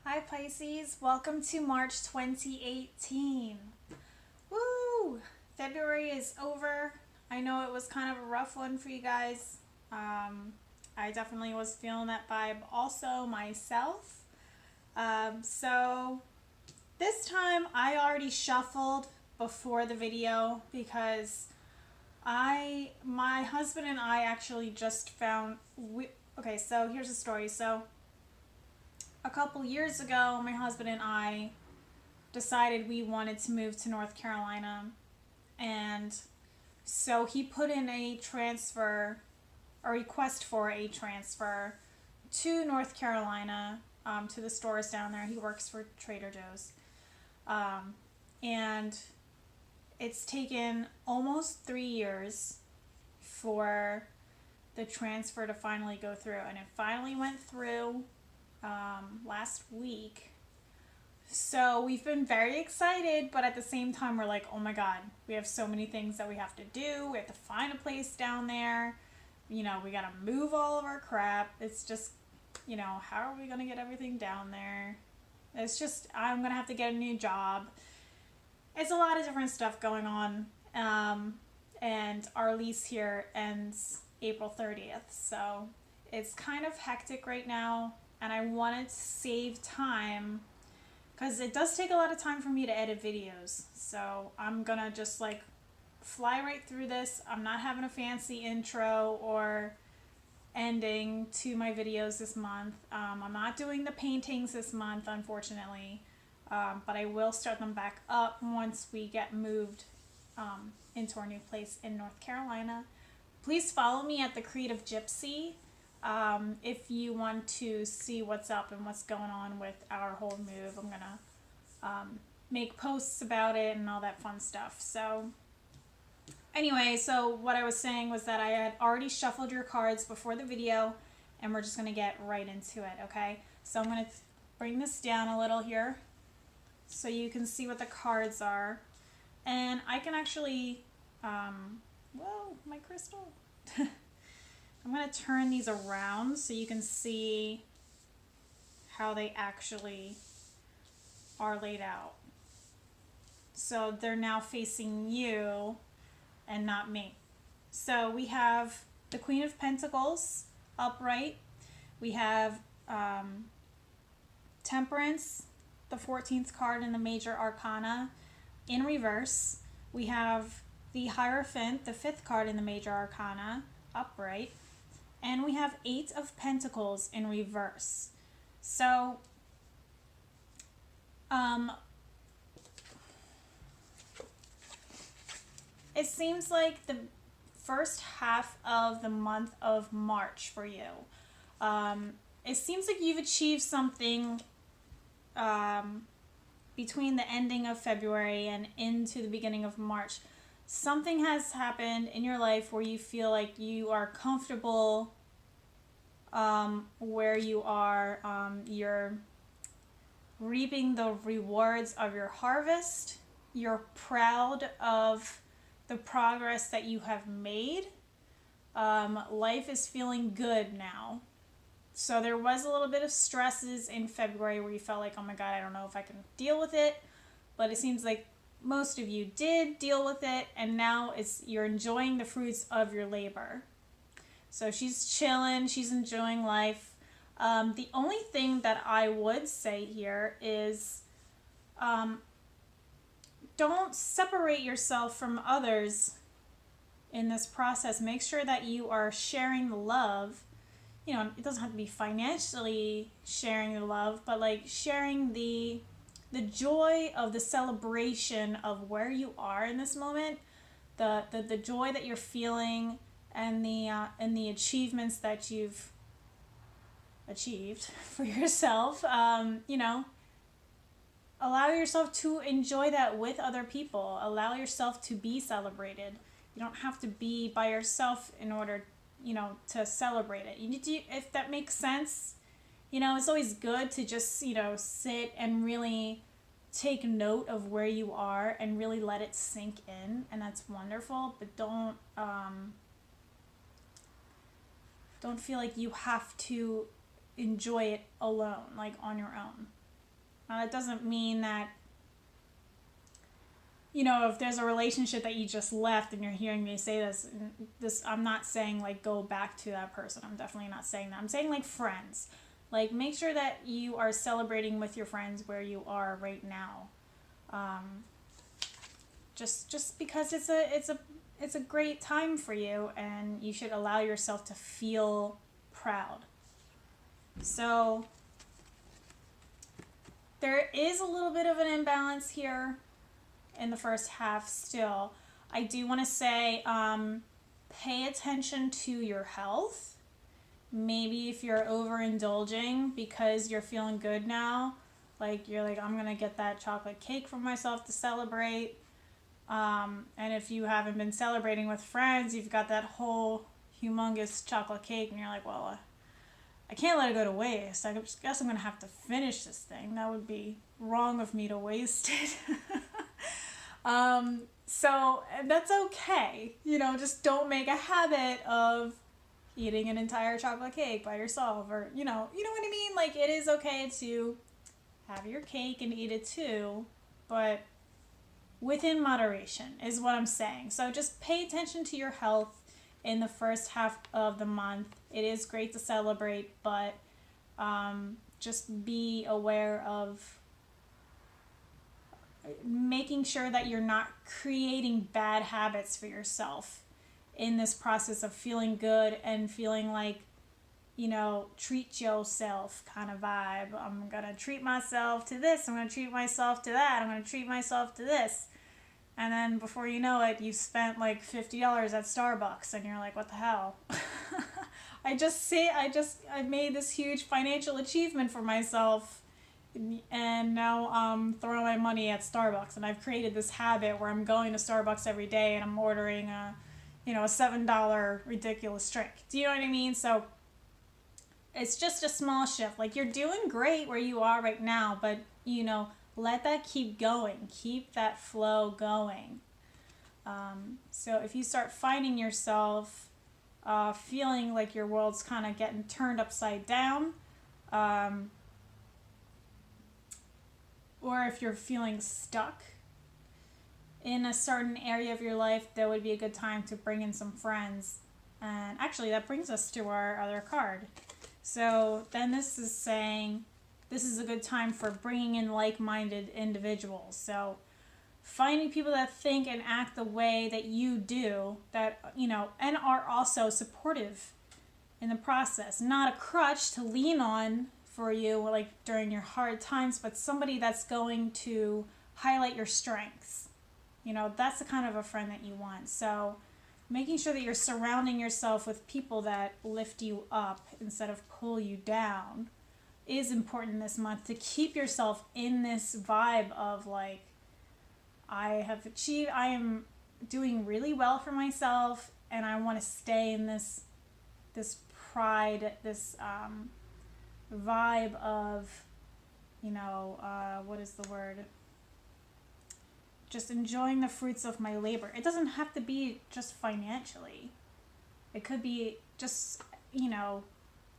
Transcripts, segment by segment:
Hi Pisces, welcome to March 2018. Woo! February is over. I know it was kind of a rough one for you guys. I definitely was feeling that vibe also myself. So this time I already shuffled before the video because my husband and I actually just found, okay, so here's the story. So a couple years ago, my husband and I decided we wanted to move to North Carolina. And so he put in a request for a transfer to North Carolina, to the stores down there. He works for Trader Joe's. And it's taken almost 3 years for the transfer to finally go through. And it finally went through last week. So we've been very excited, but at the same time we're like, oh my god, we have so many things that we have to do. We have to find a place down there. We gotta move all of our crap. It's just, how are we gonna get everything down there? It's just, I'm gonna have to get a new job. It's a lot of different stuff going on. And our lease here ends April 30th. So it's kind of hectic right now. And I wanted to save time because it does take a lot of time for me to edit videos. So I'm gonna just fly right through this. I'm not having a fancy intro or ending to my videos this month. I'm not doing the paintings this month, unfortunately. But I will start them back up once we get moved into our new place in North Carolina. Please follow me at the Creative Gypsy. If you want to see what's up and what's going on with our whole move. I'm gonna make posts about it and all that fun stuff. So anyway, so what I was saying was that I had already shuffled your cards before the video, and we're just gonna get right into it, okay? So I'm gonna bring this down a little here so you can see what the cards are. And I can actually, whoa, my crystal. I'm going to turn these around so you can see how they actually are laid out. So they're now facing you and not me. So we have the Queen of Pentacles upright. We have Temperance, the 14th card in the Major Arcana, in reverse. We have the Hierophant, the 5th card in the Major Arcana, upright. And we have 8 of Pentacles in reverse. So, it seems like the first half of the month of March for you. It seems like you've achieved something between the ending of February and into the beginning of March. Something has happened in your life where you feel like you are comfortable where you are. You're reaping the rewards of your harvest. You're proud of the progress that you have made. Life is feeling good now. So there was a little bit of stresses in February where you felt like, oh my god, I don't know if I can deal with it. But it seems like most of you did deal with it, and now you're enjoying the fruits of your labor. So she's chilling, she's enjoying life. The only thing that I would say here is don't separate yourself from others in this process. Make sure that you are sharing the love. It doesn't have to be financially sharing the love, but sharing the joy of the celebration of where you are in this moment, the joy that you're feeling, and the achievements that you've achieved for yourself. Allow yourself to enjoy that with other people. Allow yourself to be celebrated. You don't have to be by yourself in order, to celebrate it. You need to, if that makes sense. It's always good to just, sit and really take note of where you are and really let it sink in, and that's wonderful. But don't feel like you have to enjoy it alone, on your own. Now, that doesn't mean that, you know, if there's a relationship that you just left and you're hearing me say this, I'm not saying like go back to that person. I'm definitely not saying that. I'm saying like friends. Like, make sure that you are celebrating with your friends where you are right now. Just because it's a great time for you, and you should allow yourself to feel proud. So there is a little bit of an imbalance here in the first half still. I do want to say, pay attention to your health. Maybe if you're overindulging because you're feeling good now, like you're like, I'm going to get that chocolate cake for myself to celebrate. And if you haven't been celebrating with friends, you've got that whole humongous chocolate cake and you're like, well, I can't let it go to waste. I guess I'm going to have to finish this thing. That would be wrong of me to waste it. So that's okay. You know, just don't make a habit of eating an entire chocolate cake by yourself, or, you know what I mean? Like, it is okay to have your cake and eat it too, but within moderation is what I'm saying. So just pay attention to your health in the first half of the month. It is great to celebrate, but just be aware of making sure that you're not creating bad habits for yourself in this process of feeling good and feeling like, you know, treat yourself kind of vibe. I'm going to treat myself to this. I'm going to treat myself to that. I'm going to treat myself to this. And then before you know it, you spent like $50 at Starbucks and you're like, what the hell? I made this huge financial achievement for myself, and now I'm throwing my money at Starbucks, and I've created this habit where I'm going to Starbucks every day and I'm ordering a $7 ridiculous drink. Do you know what I mean? So it's just a small shift. Like, you're doing great where you are right now, but, you know, let that keep going. Keep that flow going. So if you start finding yourself feeling like your world's kind of getting turned upside down, or if you're feeling stuck in a certain area of your life, that would be a good time to bring in some friends. And actually, that brings us to our other card. So then this is saying this is a good time for bringing in like-minded individuals. So finding people that think and act the way that you do, that, you know, and are also supportive in the process. Not a crutch to lean on for you, like during your hard times, but somebody that's going to highlight your strengths. You know, that's the kind of a friend that you want. So making sure that you're surrounding yourself with people that lift you up instead of pull you down is important this month, to keep yourself in this vibe of like, I am doing really well for myself, and I want to stay in this pride, this vibe of, you know, what is the word? Just enjoying the fruits of my labor. It doesn't have to be just financially. It could be just, you know,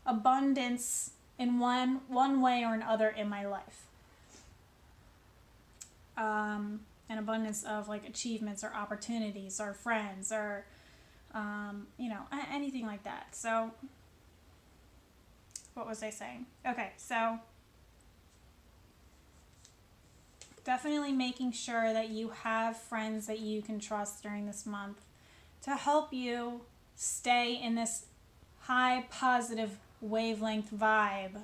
abundance in one way or another in my life. An abundance of like achievements or opportunities or friends or, you know, anything like that. So, what was I saying? Okay, so definitely making sure that you have friends that you can trust during this month to help you stay in this high positive wavelength vibe,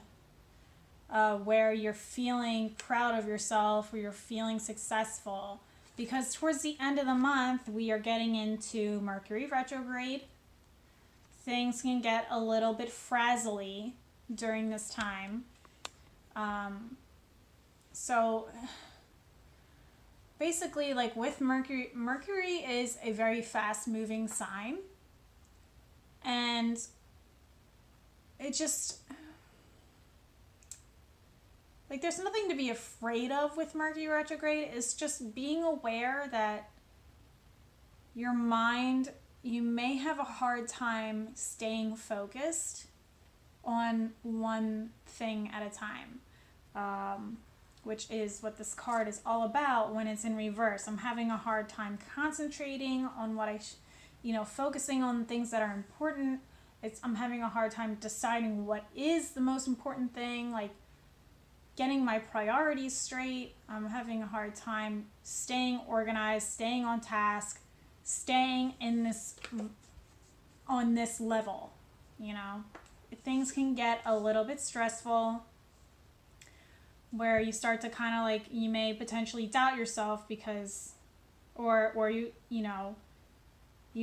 where you're feeling proud of yourself, where you're feeling successful. Because towards the end of the month, we are getting into Mercury retrograde. Things can get a little bit frazzly during this time. So basically, like with Mercury is a very fast moving sign, and it just, like, there's nothing to be afraid of with Mercury retrograde. It's just being aware that your mind, you may have a hard time staying focused on one thing at a time. which is what this card is all about when it's in reverse. I'm having a hard time concentrating on what focusing on things that are important. I'm having a hard time deciding what is the most important thing, like getting my priorities straight. I'm having a hard time staying organized, staying on task, staying on this level. Things can get a little bit stressful, where you start to kind of like, you may potentially doubt yourself because, or you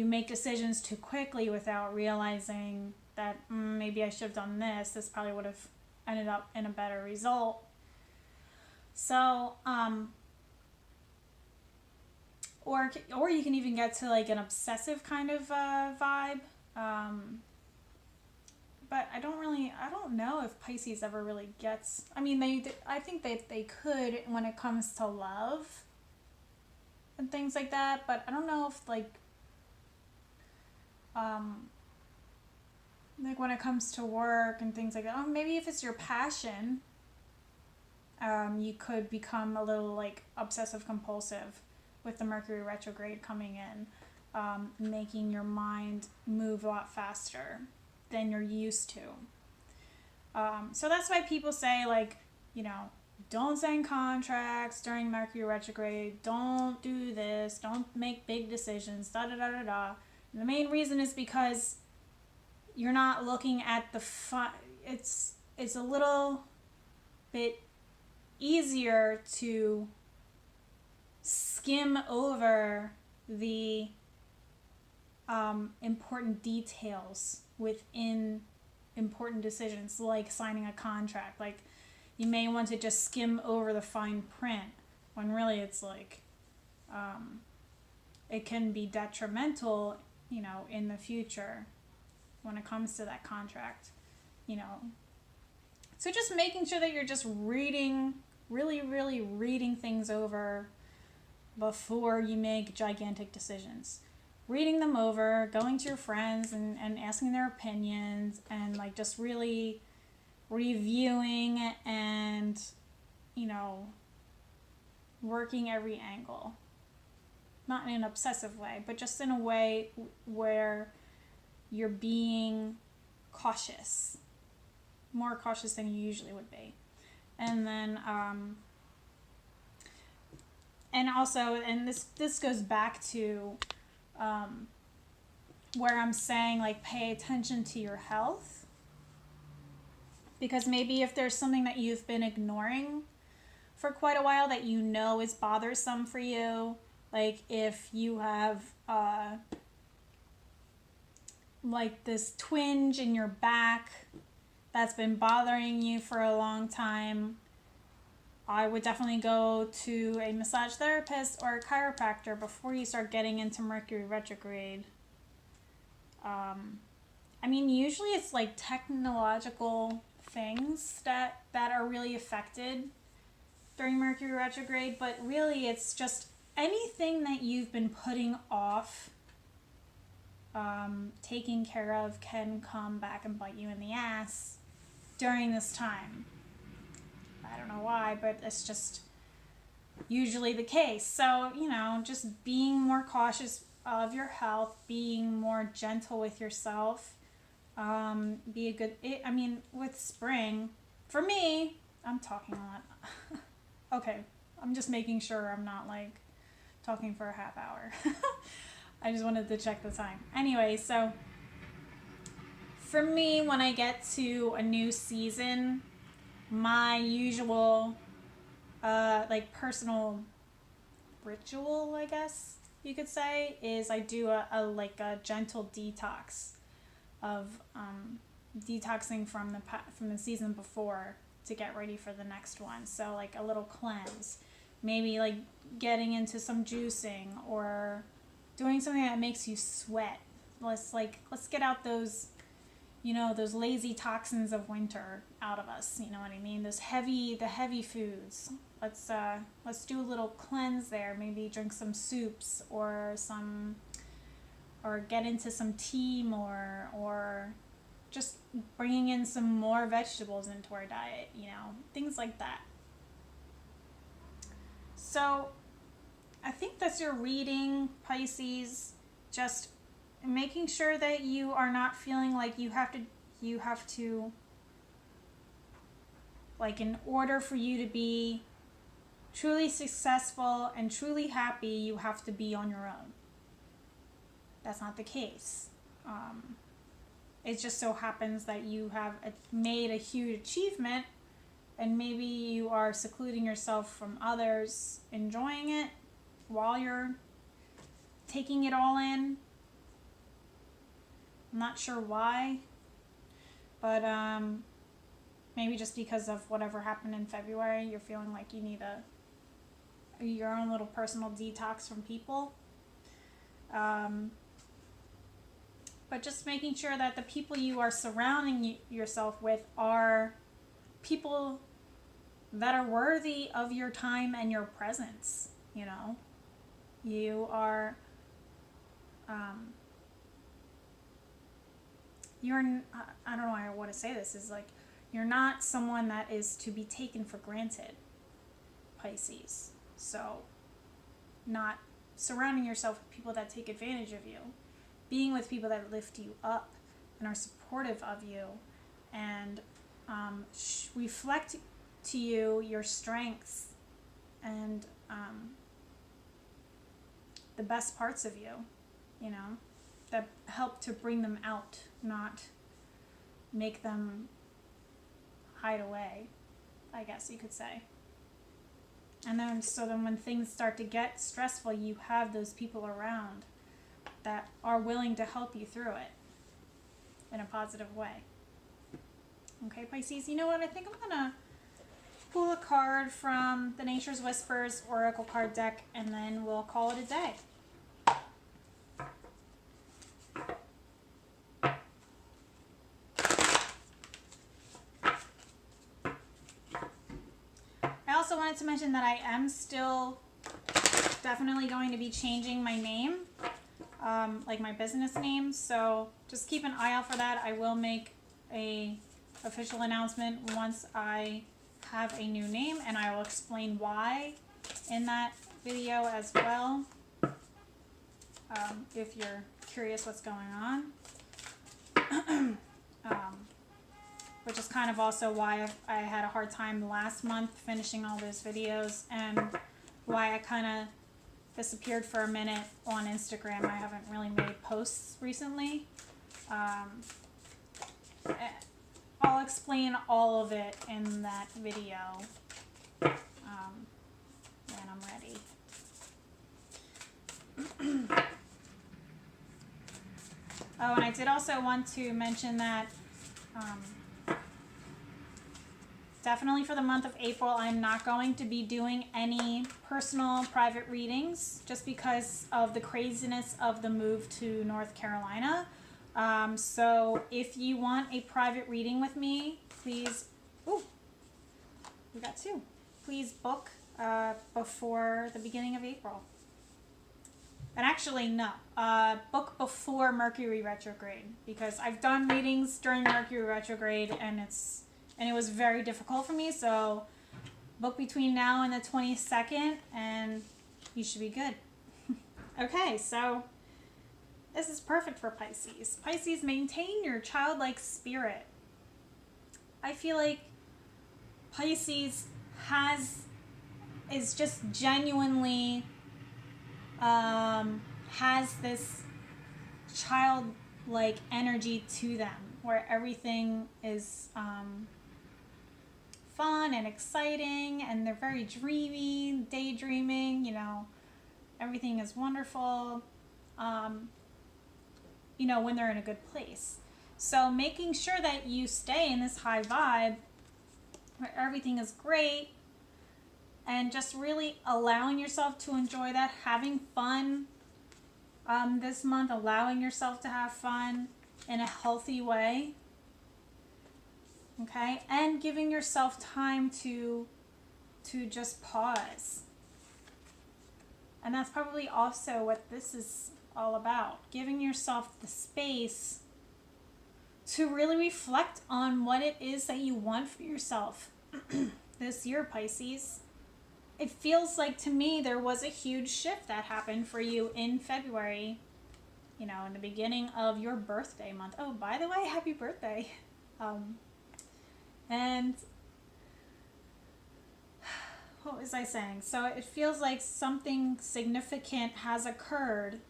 make decisions too quickly without realizing that maybe I should have done this. This probably would have ended up in a better result. So, or you can even get to like an obsessive kind of vibe. But I don't know if Pisces ever really gets, I think they could when it comes to love and things like that, but I don't know if like when it comes to work and things like that, maybe if it's your passion, you could become a little like obsessive compulsive with the Mercury retrograde coming in, making your mind move a lot faster than you're used to. So that's why people say like, don't sign contracts during Mercury retrograde, don't do this, don't make big decisions, da da da da da. And the main reason is because you're not looking at the it's a little bit easier to skim over the important details within important decisions, like signing a contract. Like, you may want to just skim over the fine print when really it's like it can be detrimental, in the future when it comes to that contract, So just making sure that you're just really reading things over before you make gigantic decisions. Reading them over, going to your friends and asking their opinions, and like just really reviewing and, working every angle. Not in an obsessive way, but just in a way where you're being cautious. More cautious than you usually would be. And then, and also, and this goes back to where I'm saying, like, pay attention to your health. Because maybe if there's something that you've been ignoring for quite a while that is bothersome for you, like if you have like this twinge in your back that's been bothering you for a long time, I would definitely go to a massage therapist or a chiropractor before you start getting into Mercury retrograde. Usually it's like technological things that are really affected during Mercury retrograde, but really it's just anything that you've been putting off taking care of can come back and bite you in the ass during this time. I don't know why, but it's just usually the case. So, just being more cautious of your health, being more gentle with yourself, with spring, for me, I'm talking a lot. Okay, I'm just making sure I'm not like talking for a half hour. I just wanted to check the time. Anyway, so for me, when I get to a new season, my usual personal ritual, I guess you could say, is I do a gentle detox of detoxing from the season before to get ready for the next one. So like a little cleanse, maybe like getting into some juicing or doing something that makes you sweat. Let's get out those those lazy toxins of winter out of us. You know what I mean? The heavy foods. Let's do a little cleanse there. Maybe drink some soups or get into some tea more, or just bringing in some more vegetables into our diet. Things like that. So I think that's your reading, Pisces. Just making sure that you are not feeling like you have to, like, in order for you to be truly successful and truly happy, you have to be on your own. That's not the case. It just so happens that you have made a huge achievement, and maybe you are secluding yourself from others enjoying it while you're taking it all in. I'm not sure why, but maybe just because of whatever happened in February, you're feeling like you need your own little personal detox from people. But just making sure that the people you are surrounding yourself with are people that are worthy of your time and your presence. You know, you are, I don't know how I want to say this, is like, you're not someone that is to be taken for granted, Pisces. So, not surrounding yourself with people that take advantage of you. Being with people that lift you up and are supportive of you and reflect to you your strengths and the best parts of you, you know, that help to bring them out, not make them hide away, I guess you could say. And then, so then when things start to get stressful, you have those people around that are willing to help you through it in a positive way. Okay, Pisces, you know what? I think I'm going to pull a card from the Nature's Whispers Oracle card deck, and then we'll call it a day. I also wanted to mention that I am still definitely going to be changing my name, like my business name, so just keep an eye out for that. I will make a official announcement once I have a new name, and I will explain why in that video as well, if you're curious what's going on. Which is kind of also why I had a hard time last month finishing all those videos, and why I kind of disappeared for a minute on Instagram. I haven't really made posts recently. I'll explain all of it in that video when I'm ready. Oh, and I did also want to mention that definitely for the month of April, I'm not going to be doing any personal private readings just because of the craziness of the move to North Carolina. So if you want a private reading with me, please, we got two. Please book before the beginning of April. And actually, no, book before Mercury retrograde, because I've done readings during Mercury retrograde, and it was very difficult for me. So book between now and the 22nd, and you should be good. Okay, so this is perfect for Pisces. Pisces, maintain your childlike spirit. I feel like Pisces is just genuinely has this childlike energy to them, where everything is fun and exciting, and they're very dreamy, daydreaming, you know, everything is wonderful, you know, when they're in a good place. So making sure that you stay in this high vibe where everything is great, and just really allowing yourself to enjoy that, having fun this month, allowing yourself to have fun in a healthy way, okay, and giving yourself time to just pause. And that's probably also what this is all about, giving yourself the space to really reflect on what it is that you want for yourself this year, Pisces. it feels like to me there was a huge shift that happened for you in February, you know, in the beginning of your birthday month. Oh, by the way, happy birthday. And what was I saying? So it feels like something significant has occurred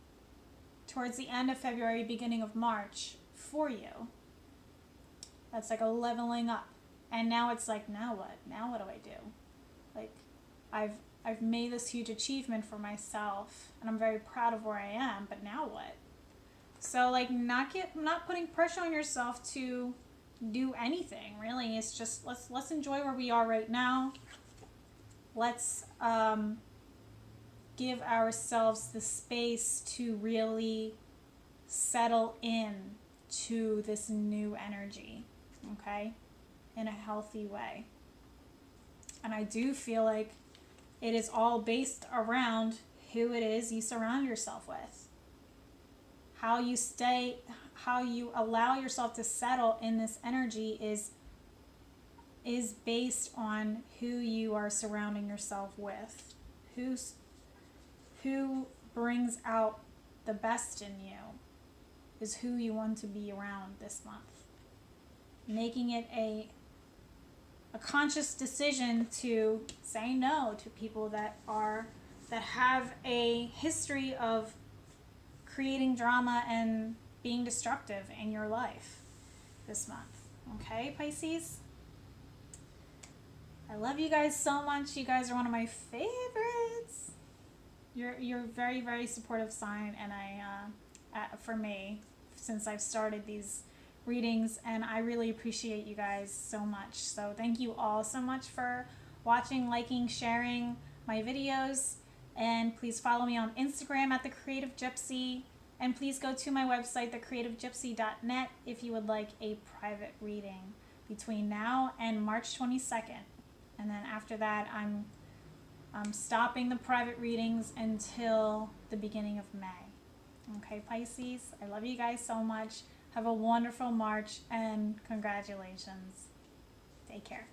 towards the end of February, beginning of March for you. That's like a leveling up. And now it's like, now what? Now what do I do? Like, I've made this huge achievement for myself, and I'm very proud of where I am, but now what? So like, not putting pressure on yourself to do anything, really. It's just, let's enjoy where we are right now. Let's give ourselves the space to really settle in to this new energy, okay, in a healthy way. And I do feel like it is all based around who it is you surround yourself with. How you allow yourself to settle in this energy is based on who you are surrounding yourself with. Who brings out the best in you is who you want to be around this month. Making it a conscious decision to say no to people that have a history of creating drama and being destructive in your life this month. Okay, Pisces? I love you guys so much. You guys are one of my favorites. You're very, very supportive sign, and for me, since I've started these readings, and I really appreciate you guys so much. So thank you all so much for watching, liking, sharing my videos, and please follow me on Instagram at The Creative Gypsy, and please go to my website, thecreativegypsy.net, if you would like a private reading between now and March 22nd. And then after that, I'm stopping the private readings until the beginning of May. Okay, Pisces, I love you guys so much. Have a wonderful March, and congratulations. Take care.